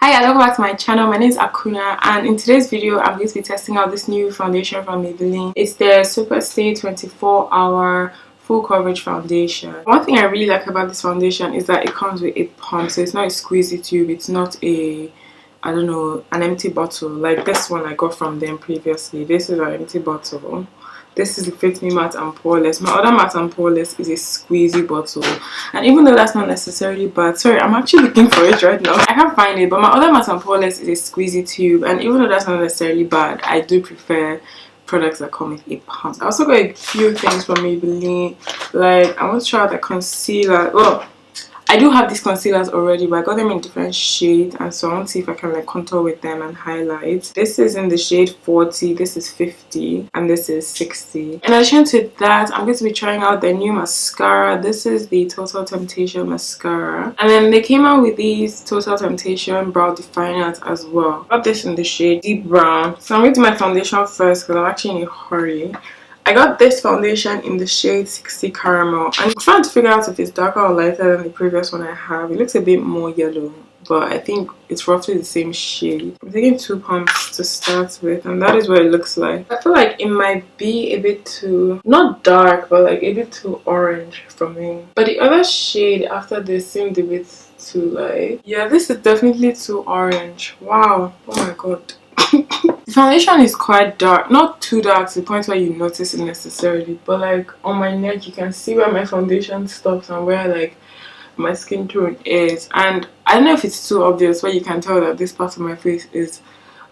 Hi guys, welcome back to my channel. My name is Akunna, and in today's video I'm going to be testing out this new foundation from Maybelline. It's the Superstay 24-hour full coverage foundation. One thing I really like about this foundation is that it comes with a pump, so it's not a squeezy tube, it's not a, I don't know, an empty bottle like this one I got from them previously. This is an empty bottle. This is the Fit Me Matte and Poreless. My other matte and poreless is a squeezy bottle, and even though that's not necessarily bad, sorry, I'm actually looking for it right now, I can't find it, but my other matte and poreless is a squeezy tube, and even though that's not necessarily bad, I do prefer products that come with a pump. I also got a few things from Maybelline, like I want to try out the concealer. Well, I do have these concealers already, but I got them in different shades, and so I want to see if I can like contour with them and highlight. This is in the shade 40, this is 50, and this is 60. In addition to that, I'm going to be trying out their new mascara. This is the Total Temptation mascara, and then they came out with these Total Temptation brow definers as well. I got this in the shade deep brown, so I'm going to do my foundation first because I'm actually in a hurry. I got this foundation in the shade 60 Caramel. I'm trying to figure out if it's darker or lighter than the previous one I have. It looks a bit more yellow, but I think it's roughly the same shade. I'm taking 2 pumps to start with, and that is what it looks like. I feel like it might be a bit too, not dark, but like a bit too orange for me. But the other shade after this seemed a bit too light. Yeah, this is definitely too orange. Wow. Oh my god. The foundation is quite dark, not too dark to the point where you notice it necessarily, but like on my neck you can see where my foundation stops and where like my skin tone is, and I don't know if it's too obvious where you can tell that this part of my face is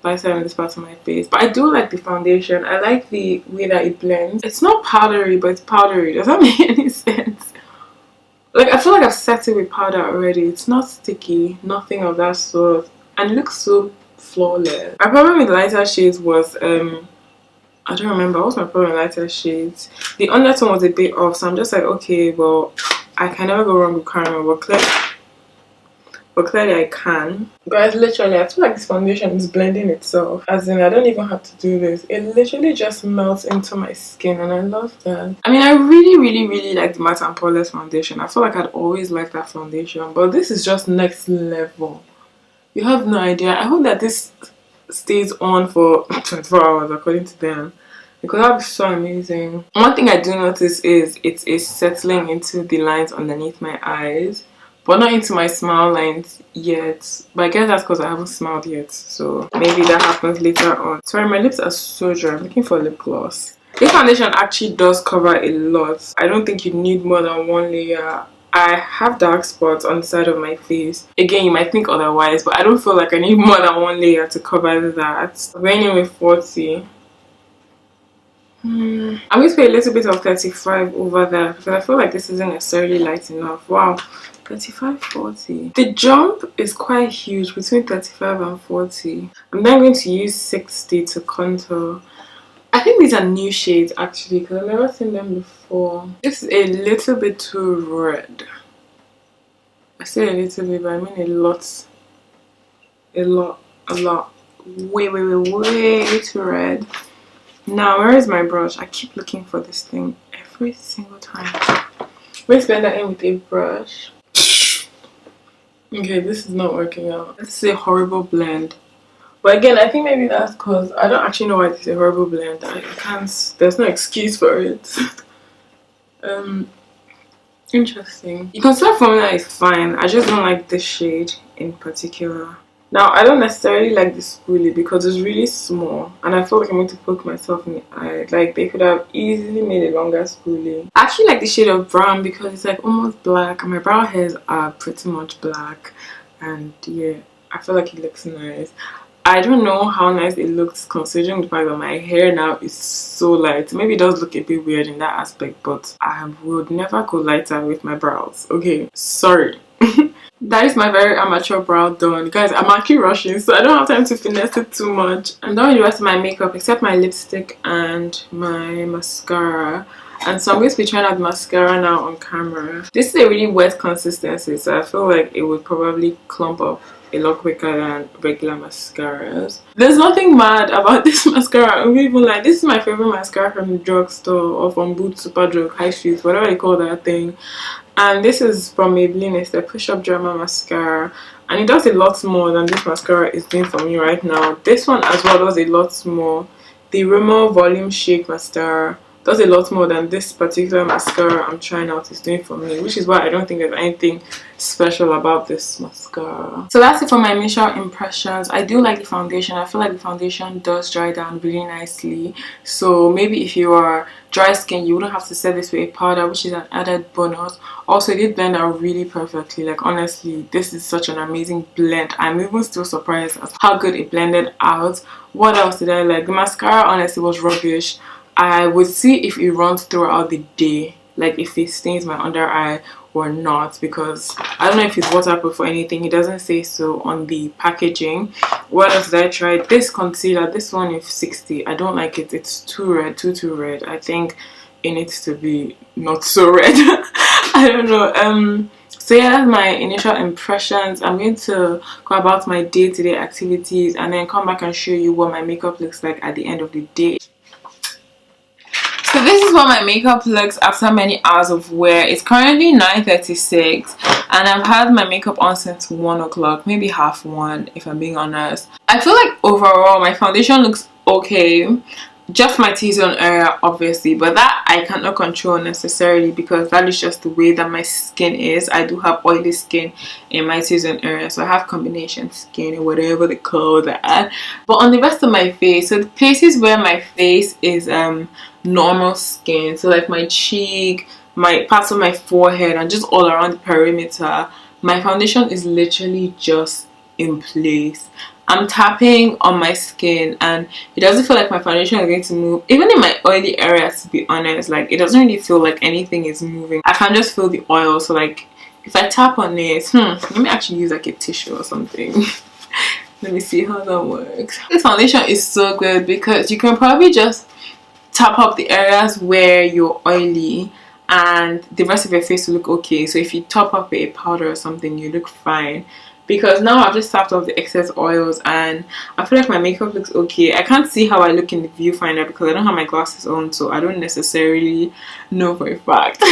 lighter than this part of my face, but I do like the foundation. I like the way that it blends. It's not powdery, but it's powdery. Does that make any sense? Like I feel like I've set it with powder already. It's not sticky, nothing of that sort, and it looks so flawless. My problem with lighter shades was I don't remember what was my problem with lighter shades. The undertone was a bit off, so I'm just like, okay, well, I can never go wrong with caramel, but clearly I can. Guys, literally I feel like this foundation is blending itself, as in I don't even have to do this. It literally just melts into my skin, and I love that. I mean, I really like the Matte and Poreless foundation. I feel like I'd always like that foundation, but this is just next level. You have no idea. I hope that this stays on for 24 hours according to them, because that would be so amazing. One thing I do notice is it is settling into the lines underneath my eyes, but not into my smile lines yet. But I guess that's because I haven't smiled yet, so maybe that happens later on. Sorry, my lips are so dry. I'm looking for lip gloss. This foundation actually does cover a lot. I don't think you need more than one layer. I have dark spots on the side of my face. Again, you might think otherwise, but I don't feel like I need more than one layer to cover that. I'm going in with 40. I'm going to put a little bit of 35 over there because I feel like this isn't necessarily light enough. Wow, 35, 40. The jump is quite huge between 35 and 40. I'm then going to use 60 to contour. I think these are new shades actually, because I've never seen them before. This is a little bit too red. I say a little bit, but I mean a lot. A lot. Way too red. Now, where is my brush? I keep looking for this thing every single time. Let's blend that in with a brush. Okay, this is not working out. This is a horrible blend. But again, I think maybe that's because I don't actually know why it's a horrible blend. I can't, there's no excuse for it. Interesting. The concealer formula is fine. I just don't like this shade in particular. Now, I don't necessarily like the spoolie because it's really small, and I feel like I'm going to poke myself in the eye. Like, they could have easily made a longer spoolie. I actually like the shade of brown because it's like almost black, and my brow hairs are pretty much black, and yeah, I feel like it looks nice. I don't know how nice it looks considering the fact that my hair now is so light. Maybe it does look a bit weird in that aspect, but I would never go lighter with my brows. Okay, sorry. That is my very amateur brow done. Guys, I'm actually rushing, so I don't have time to finesse it too much. I'm done with the rest of my makeup except my lipstick and my mascara. And so I'm going to be trying out mascara now on camera. This is a really wet consistency, so I feel like it would probably clump up a lot quicker than regular mascaras. There's nothing mad about this mascara. I'm even like, this is my favorite mascara from the drugstore or from Boots, Superdrug, High Street, whatever you call that thing. And this is from Maybelline. It's the Push Up Drama Mascara, and it does a lot more than this mascara is doing for me right now. This one as well does a lot more. The Rimmel Volume Shake Mascara does a lot more than this particular mascara I'm trying out is doing for me, which is why I don't think there's anything special about this mascara. So that's it for my initial impressions. I do like the foundation. I feel like the foundation does dry down really nicely, so maybe if you are dry skin you wouldn't have to set this with a powder, which is an added bonus. Also, it did blend out really perfectly. Like, honestly, this is such an amazing blend. I'm even still surprised at how good it blended out. What else did I like? The mascara honestly was rubbish. I would see if it runs throughout the day, like if it stains my under eye or not, because I don't know if it's waterproof or anything. It doesn't say so on the packaging. What else did I try? This concealer, this one is 60. I don't like it. It's too red, too red. I think it needs to be not so red. I don't know. So yeah, that's my initial impressions. I'm going to go about my day-to-day activities and then come back and show you what my makeup looks like at the end of the day. So this is what my makeup looks after many hours of wear. It's currently 9:36 and I've had my makeup on since 1 o'clock, maybe half 1 if I'm being honest. I feel like overall my foundation looks okay. Just my T-zone area obviously, but that I cannot control necessarily because that is just the way that my skin is. I do have oily skin in my T-zone area, so I have combination skin or whatever they call that. But on the rest of my face, so the places where my face is normal skin, so like my cheek, my parts of my forehead and just all around the perimeter, my foundation is literally just in place. I'm tapping on my skin and it doesn't feel like my foundation is going to move. Even in my oily areas, to be honest, like it doesn't really feel like anything is moving. I can just feel the oil. So like if I tap on it, let me actually use like a tissue or something. Let me see how that works. This foundation is so good because you can probably just tap up the areas where you're oily and the rest of your face will look okay. So if you top up with a powder or something, you look fine. Because now I've just tapped off the excess oils and I feel like my makeup looks okay. I can't see how I look in the viewfinder because I don't have my glasses on, so I don't necessarily know for a fact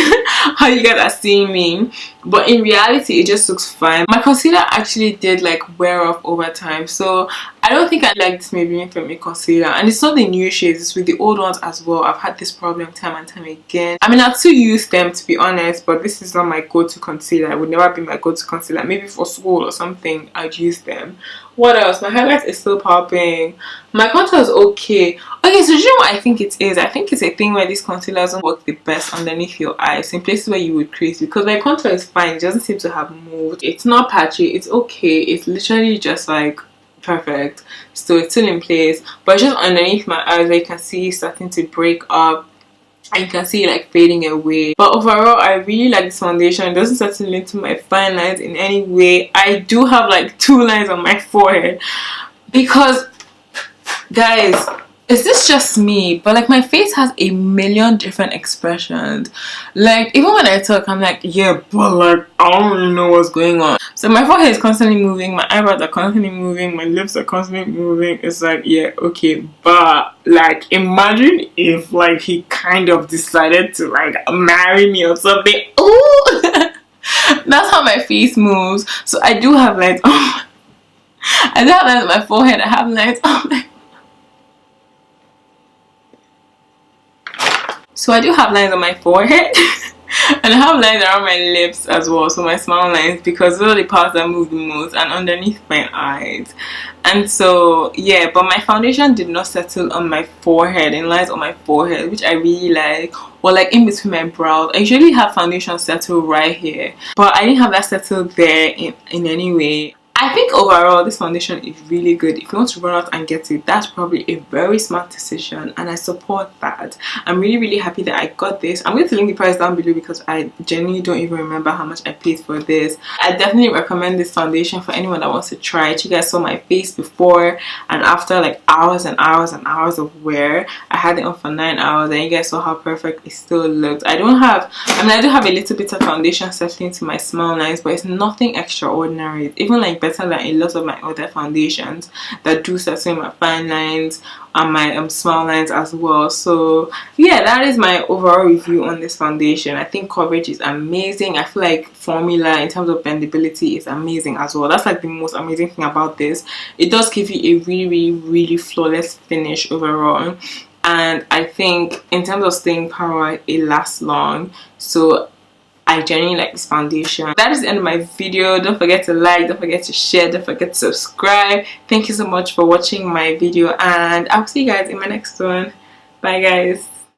how you guys are seeing me, but in reality it just looks fine. My concealer actually did like wear off over time, so I don't think I like this Maybelline Fit Me concealer, and it's not the new shades, it's with the old ones as well. I've had this problem time and time again. I mean, I still use them to be honest, but this is not my go-to concealer. It would never be my go-to concealer. Maybe for school or something I'd use them. What else? My highlight is still popping. My contour is okay. Okay, so do you know what I think it is? I think it's a thing where these concealers don't work the best underneath your eyes, in places where you would crease, because my contour is fine. It doesn't seem to have moved. It's not patchy. It's okay. It's literally just like perfect. So it's still in place, but just underneath my eyes where you can see it's starting to break up and you can see it like fading away. But overall I really like this foundation. It doesn't settle into my fine lines in any way. I do have like 2 lines on my forehead because, guys, is this just me? But like my face has a million different expressions. Like even when I talk I'm like, yeah, but like I don't really know what's going on. So my forehead is constantly moving, my eyebrows are constantly moving, my lips are constantly moving. It's like, yeah, okay, but like imagine if like he kind of decided to like marry me or something. Ooh. That's how my face moves. So I do have lines on I do have lines on my forehead. I have lines on my So I do have lines on my forehead and I have lines around my lips as well, so my smile lines, because those are the parts that move the most, and underneath my eyes. And so yeah, but my foundation did not settle on my forehead, in lines on my forehead, which I really like, or like in between my brows. I usually have foundation settle right here, but I didn't have that settled there in any way. I think overall this foundation is really good. If you want to run out and get it, that's probably a very smart decision and I support that. I'm really happy that I got this. I'm going to link the price down below because I genuinely don't even remember how much I paid for this. I definitely recommend this foundation for anyone that wants to try it. You guys saw my face before and after, like hours and hours and hours of wear. I had it on for 9 hours and you guys saw how perfect it still looked. I do have a little bit of foundation settling to my smile lines, but it's nothing extraordinary. It's even like better better than a lot of my other foundations that do settle my fine lines and my smile lines as well. So yeah, that is my overall review on this foundation. I think coverage is amazing. I feel like formula in terms of bendability is amazing as well. That's like the most amazing thing about this. It does give you a really flawless finish overall, and I think in terms of staying power, it lasts long. So I genuinely like this foundation. That is the end of my video. Don't forget to like, don't forget to share, don't forget to subscribe. Thank you so much for watching my video, and I'll see you guys in my next one. Bye guys.